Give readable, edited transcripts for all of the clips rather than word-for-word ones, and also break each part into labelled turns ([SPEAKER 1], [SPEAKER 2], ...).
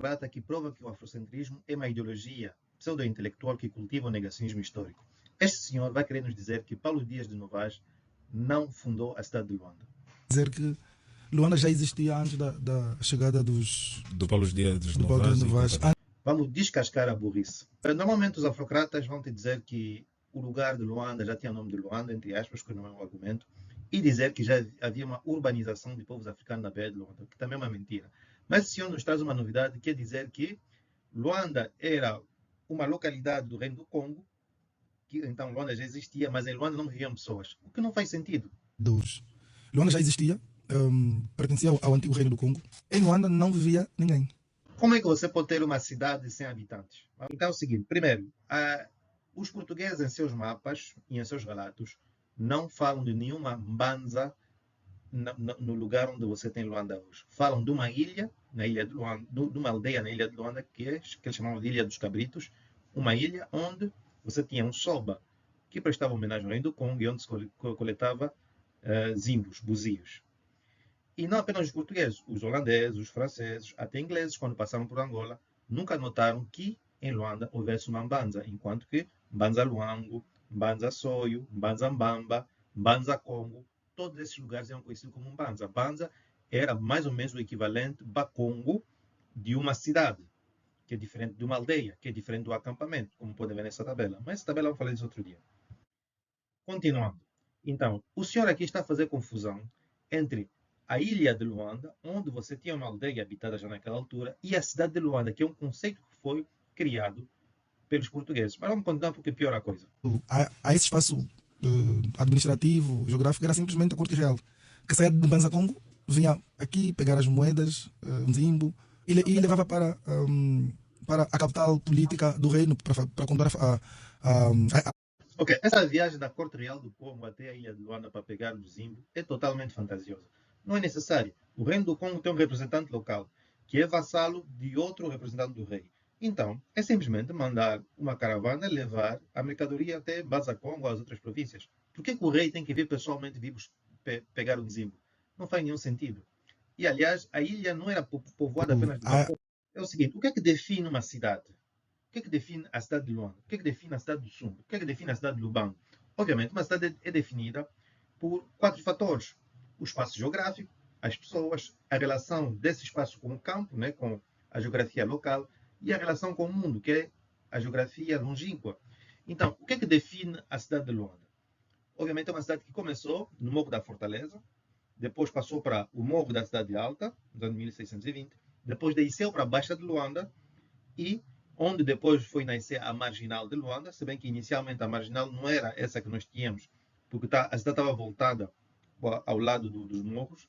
[SPEAKER 1] Prata que prova que o afrocentrismo é uma ideologia pseudo-intelectual que cultiva o negacionismo histórico. Este senhor vai querer nos dizer que Paulo Dias de Novaes não fundou a cidade de Luanda.
[SPEAKER 2] Dizer que Luanda já existia antes da chegada do
[SPEAKER 3] Paulo Dias de
[SPEAKER 2] Novaes.
[SPEAKER 1] Vamos descascar a burrice. Normalmente os afrocratas vão te dizer que o lugar de Luanda já tinha o nome de Luanda, entre aspas, que não é um argumento, e dizer que já havia uma urbanização de povos africanos na Baía de Luanda, que também é uma mentira. Mas o senhor nos traz uma novidade, que é dizer que Luanda era uma localidade do Reino do Congo, que então Luanda já existia, mas em Luanda não viviam pessoas, o que não faz sentido.
[SPEAKER 2] Luanda já existia, pertencia ao antigo Reino do Congo. Em Luanda não vivia ninguém.
[SPEAKER 1] Como é que você pode ter uma cidade sem habitantes? Então é o seguinte, primeiro, os portugueses em seus mapas e em seus relatos não falam de nenhuma mbanza no lugar onde você tem Luanda hoje. Falam de uma ilha, na ilha de Luanda, de uma aldeia na ilha de Luanda, que eles chamavam de Ilha dos Cabritos, uma ilha onde você tinha um soba que prestava homenagem ao Reino do Congo e onde se coletava zimbos, buzios. E não apenas os portugueses, os holandeses, os franceses, até ingleses, quando passaram por Angola, nunca notaram que em Luanda houvesse uma mbanza, enquanto que Mbanza Luango, Mbanza Soio, Mbanza Mbamba, Mbanza Congo, todos esses lugares eram conhecidos como Mbanza. Mbanza era mais ou menos o equivalente Bakongo de uma cidade, que é diferente de uma aldeia, que é diferente do acampamento, como podem ver nessa tabela. Mas essa tabela eu vou falar disso outro dia. Continuando. Então, o senhor aqui está a fazer confusão entre a ilha de Luanda, onde você tinha uma aldeia habitada já naquela altura, e a cidade de Luanda, que é um conceito que foi criado pelos portugueses. Mas vamos continuar porque piora a coisa.
[SPEAKER 2] A esse espaço administrativo, geográfico, era simplesmente a corte real, que saía de Mbanza Congo, vinha aqui pegar as moedas, Nzimbo, e levava para a capital política do reino, para contar
[SPEAKER 1] Ok, essa viagem da corte real do Congo até a ilha de Luanda para pegar o Zimbo é totalmente fantasiosa. Não é necessário. O reino do Congo tem um representante local, que é vassalo de outro representante do rei. Então, é simplesmente mandar uma caravana levar a mercadoria até Mbanza Congo ou as outras províncias. Por que o rei tem que vir pessoalmente pegar o Zimbo? Não faz nenhum sentido. E, aliás, a ilha não era povoada apenas de uma povo. É o seguinte, o que é que define uma cidade? O que é que define a cidade de Luanda? O que é que define a cidade do Sumbo? O que é que define a cidade de Lubango? Obviamente, uma cidade é definida por 4 fatores. O espaço geográfico, as pessoas, a relação desse espaço com o campo, né, com a geografia local, e a relação com o mundo, que é a geografia longínqua. Então, o que é que define a cidade de Luanda? Obviamente, é uma cidade que começou no Morro da Fortaleza, depois passou para o Morro da Cidade Alta, nos anos 1620, depois desceu para a Baixa de Luanda, e onde depois foi nascer a Marginal de Luanda, se bem que inicialmente a Marginal não era essa que nós tínhamos, porque a cidade estava voltada ao lado dos morros,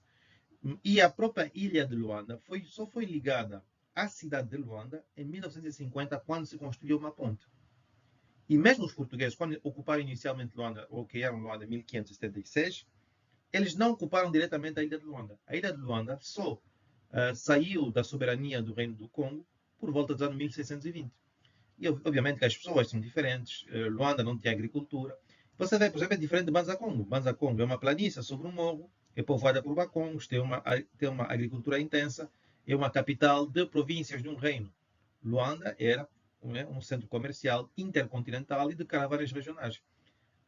[SPEAKER 1] e a própria ilha de Luanda só foi ligada à cidade de Luanda em 1950, quando se construiu uma ponte. E mesmo os portugueses, quando ocuparam inicialmente Luanda, ou criaram Luanda em 1576, eles não ocuparam diretamente a ilha de Luanda. A ilha de Luanda só saiu da soberania do Reino do Congo por volta dos anos 1620. E obviamente que as pessoas são diferentes. Luanda não tinha agricultura. Você vê, por exemplo, é diferente de Mbanza Congo. Mbanza Congo é uma planície sobre um morro, é povoada por bacongos, tem uma agricultura intensa, é uma capital de províncias de um reino. Luanda era um centro comercial intercontinental e de caravanas regionais.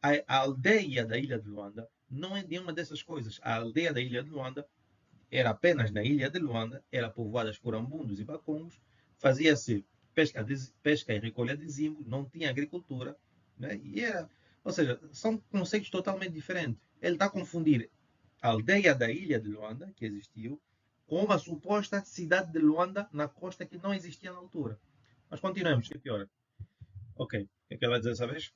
[SPEAKER 1] A aldeia da ilha de Luanda não é nenhuma dessas coisas. A aldeia da ilha de Luanda era apenas na ilha de Luanda, era povoada por ambundos e bacongos, fazia-se pesca e recolha de zimbo, não tinha agricultura, né? Ou seja, são conceitos totalmente diferentes. Ele está a confundir a aldeia da ilha de Luanda, que existiu, com uma suposta cidade de Luanda na costa que não existia na altura. Mas continuamos, que pior. Ok, o que é que ela vai dizer dessa vez?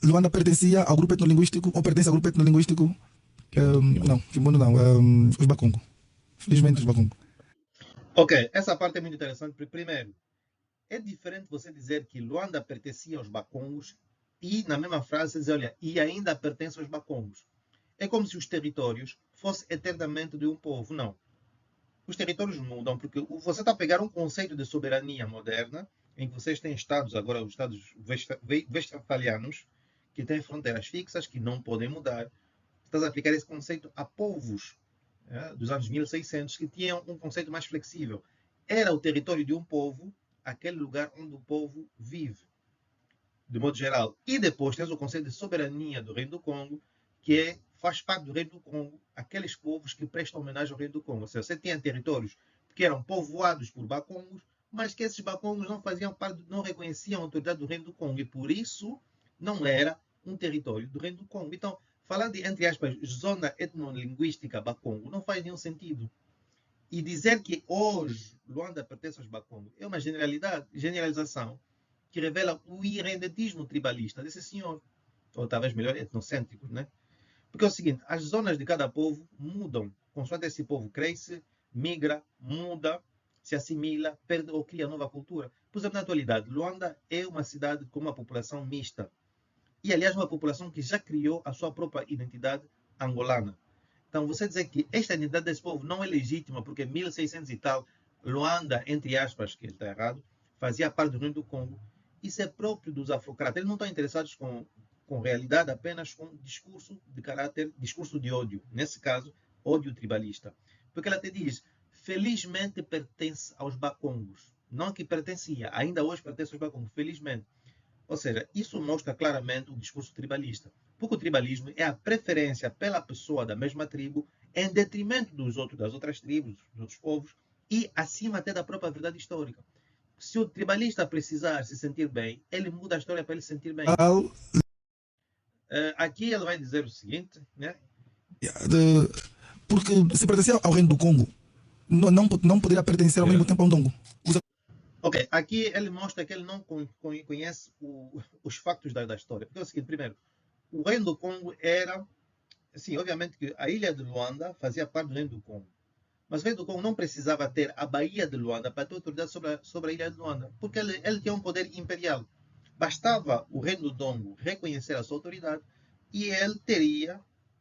[SPEAKER 2] Luanda pertencia ao grupo etnolinguístico, ou pertence ao grupo etnolinguístico, não, Quimbondo não, os Bakongo. Felizmente os Bakongo.
[SPEAKER 1] Ok, essa parte é muito interessante, porque primeiro, é diferente você dizer que Luanda pertencia aos Bacongos e, na mesma frase, dizer, olha, e ainda pertence aos Bacongos. É como se os territórios fossem eternamente de um povo. Não. Os territórios mudam, porque você está a pegar um conceito de soberania moderna, em que vocês têm estados, agora os estados westfalianos, que têm fronteiras fixas, que não podem mudar. Estás a aplicar esse conceito a povos dos anos 1600, que tinham um conceito mais flexível. era o território de um povo, aquele lugar onde o povo vive, de modo geral. E depois tens o conceito de soberania do Reino do Congo, que faz parte do Reino do Congo, aqueles povos que prestam homenagem ao Reino do Congo. Ou seja, você tinha territórios que eram povoados por bacongos, mas que esses bacongos não faziam parte, não reconheciam a autoridade do Reino do Congo, e por isso não era um território do Reino do Congo. Então, falar de, entre aspas, zona etnolinguística bacongo não faz nenhum sentido. E dizer que hoje Luanda pertence aos bacongos é uma generalização que revela o irredentismo tribalista desse senhor, ou talvez melhor, etnocêntrico, né? Porque é o seguinte, as zonas de cada povo mudam, consoante esse povo cresce, migra, muda, se assimila, perde ou cria nova cultura. Por exemplo, na atualidade, Luanda é uma cidade com uma população mista. E, aliás, uma população que já criou a sua própria identidade angolana. Então, você dizer que esta identidade desse povo não é legítima porque 1600 e tal, Luanda, entre aspas, que ele está errado, fazia parte do Reino do Congo, isso é próprio dos afrocratas. Eles não estão interessados com realidade, apenas com discurso de caráter, discurso de ódio. Nesse caso, ódio tribalista. Porque ela te diz, felizmente pertence aos bacongos. Não que pertencia, ainda hoje pertence aos bacongos, felizmente. Ou seja, isso mostra claramente o discurso tribalista. Porque o tribalismo é a preferência pela pessoa da mesma tribo em detrimento das outras tribos, dos outros povos e acima até da própria verdade histórica. Se o tribalista precisar se sentir bem, ele muda a história para ele se sentir bem. Aqui ele vai dizer o seguinte, né?
[SPEAKER 2] Porque se pertencer ao Reino do Congo, não poderia pertencer ao mesmo tempo a um Dongo.
[SPEAKER 1] Ok, aqui ele mostra que ele não conhece os factos da história. Porque é o seguinte, primeiro, o Reino do Congo era, sim, obviamente que a ilha de Luanda fazia parte do Reino do Congo. Mas o Reino do Congo não precisava ter a Baía de Luanda para ter autoridade sobre a ilha de Luanda, porque ele tinha um poder imperial. Bastava o Reino do Dongo reconhecer a sua autoridade e ele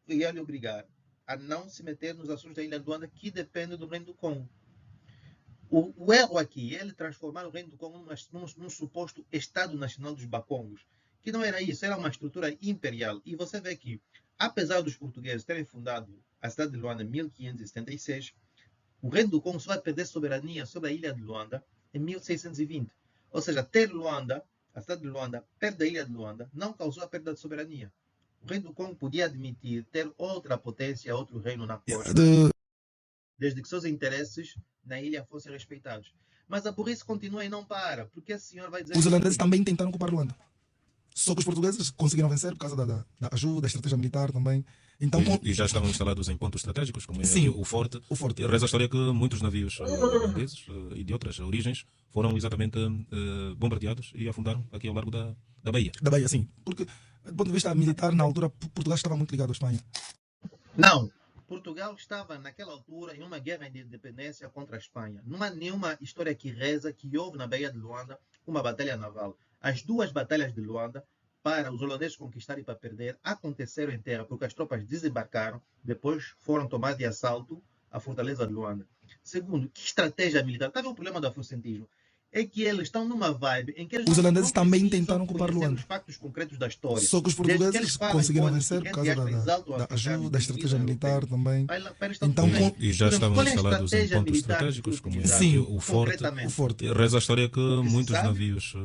[SPEAKER 1] ia lhe obrigar a não se meter nos assuntos da ilha de Luanda, que depende do Reino do Congo. O erro aqui é ele transformar o Reino do Congo num suposto Estado Nacional dos Bacongos, que não era isso, era uma estrutura imperial. E você vê que, apesar dos portugueses terem fundado a cidade de Luanda em 1576, o Reino do Congo só vai perder soberania sobre a ilha de Luanda em 1620. Ou seja, ter Luanda, a cidade de Luanda, perto da ilha de Luanda, não causou a perda de soberania. O Reino do Congo podia admitir ter outra potência, outro reino na costa, desde que seus interesses na ilha fossem respeitados. Mas a burrice continua e não para, porque esse senhor vai dizer...
[SPEAKER 2] Os holandeses também tentaram ocupar Luanda. Só que os portugueses conseguiram vencer por causa da ajuda, da estratégia militar também. Então,
[SPEAKER 3] e já estavam instalados em pontos estratégicos, como é
[SPEAKER 2] sim,
[SPEAKER 3] o Forte.
[SPEAKER 2] O Forte.
[SPEAKER 3] Reza a história que muitos navios holandeses e de outras origens foram exatamente bombardeados e afundaram aqui ao largo da Bahia.
[SPEAKER 2] Da Bahia, sim. Porque, do ponto de vista militar, na altura, Portugal estava muito ligado à Espanha.
[SPEAKER 1] Não. Portugal estava, naquela altura, em uma guerra de independência contra a Espanha. Não há nenhuma história que reza que houve na Baía de Luanda uma batalha naval. As duas batalhas de Luanda, para os holandeses conquistarem e para perder, aconteceram em terra, porque as tropas desembarcaram, depois foram tomar de assalto a fortaleza de Luanda. Segundo, que estratégia militar? Estava o problema do afrocentismo. É que eles estão numa vibe em que eles
[SPEAKER 2] os holandeses
[SPEAKER 1] não
[SPEAKER 2] também tentaram ocupar Luanda.
[SPEAKER 1] Os factos concretos da história.
[SPEAKER 2] Só que os portugueses conseguiram vencer por causa da ajuda, da estratégia militar também.
[SPEAKER 1] Então,
[SPEAKER 3] e já estavam instalados em pontos estratégicos, como é
[SPEAKER 2] sim,
[SPEAKER 3] o Forte. Reza a história que muitos navios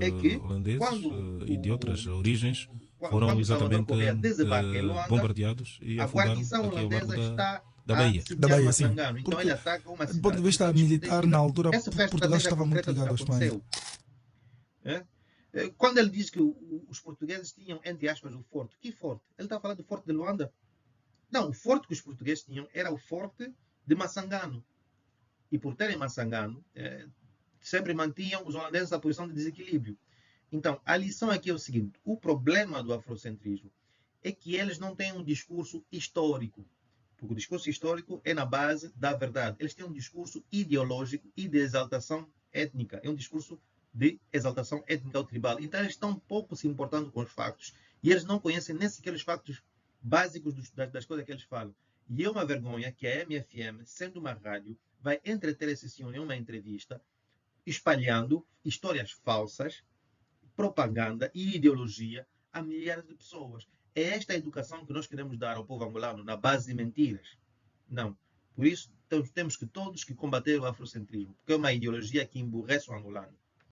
[SPEAKER 3] holandeses e de outras origens foram exatamente bombardeados e afundaram aqui ao largo da Bahia.
[SPEAKER 2] Da Bahia, sim.
[SPEAKER 1] Então ele ataca uma cidade.
[SPEAKER 2] Do ponto de vista militar, na altura, Portugal estava muito ligado à Espanha.
[SPEAKER 1] Quando ele diz que os portugueses tinham, entre aspas, o forte. Que forte? Ele está falando do forte de Luanda? Não, o forte que os portugueses tinham era o forte de Massangano. E por terem Massangano, sempre mantinham os holandeses na posição de desequilíbrio. Então, a lição aqui é o seguinte. O problema do afrocentrismo é que eles não têm um discurso histórico. Porque o discurso histórico é na base da verdade. Eles têm um discurso ideológico e de exaltação étnica. É um discurso de exaltação étnica ou tribal. Então, eles estão pouco se importando com os factos. E eles não conhecem nem sequer os factos básicos das coisas que eles falam. E é uma vergonha que a MFM, sendo uma rádio, vai entreter esse senhor em uma entrevista, espalhando histórias falsas, propaganda e ideologia a milhares de pessoas. É esta a educação que nós queremos dar ao povo angolano, na base de mentiras? Não. Por isso, temos que todos que combater o afrocentrismo, porque é uma ideologia que emburrece o angolano.